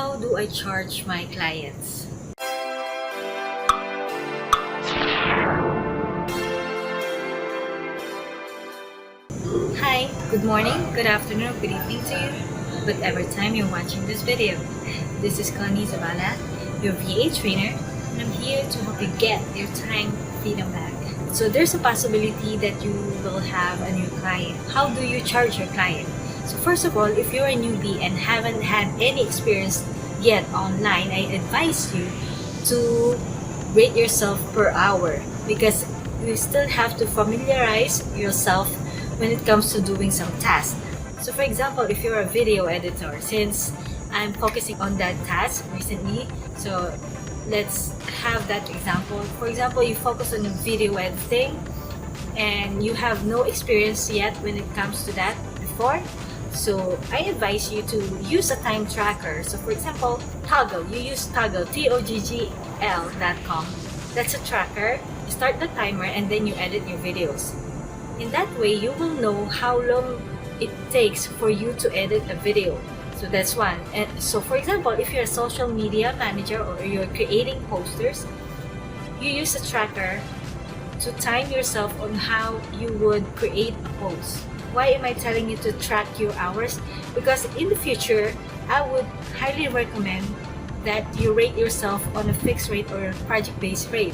How do I charge my clients? Hi, good morning, good afternoon, good evening to you, whatever time you're watching this video. This is Connie Zavala, your VA trainer, and I'm here to help you get your time freedom back. So there's a possibility that you will have a new client. How do you charge your client? So first of all, if you're a newbie and haven't had any experience yet online, I advise you to rate yourself per hour because you still have to familiarize yourself when it comes to doing some tasks. So for example, if you're a video editor, since I'm focusing on that task recently, so let's have that example. For example, you focus on video editing and you have no experience yet when it comes to that before. So I advise you to use a time tracker. So for example, Toggl, you use Toggl, Toggl.com. That's a tracker. You start the timer and then you edit your videos. In that way, you will know how long it takes for you to edit a video. So that's one. And so for example, if you're a social media manager or you're creating posters, you use a tracker to time yourself on how you would create a post. Why am I telling you to track your hours? Because in the future, I would highly recommend that you rate yourself on a fixed rate or a project-based rate.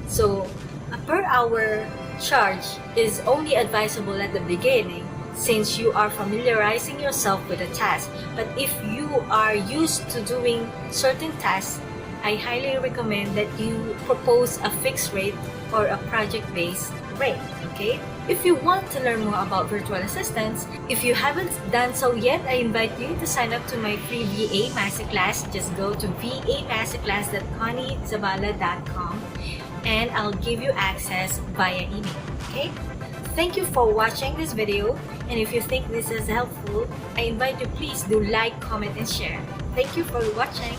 So a per hour charge is only advisable at the beginning since you are familiarizing yourself with a task. But if you are used to doing certain tasks, I highly recommend that you propose a fixed rate or a project-based rate, okay? If you want to learn more about virtual assistants, if you haven't done so yet, I invite you to sign up to my free VA Masterclass. Just go to vamasterclass.conniezavala.com and I'll give you access via email, okay? Thank you for watching this video, and if you think this is helpful, I invite you please do like, comment, and share. Thank you for watching.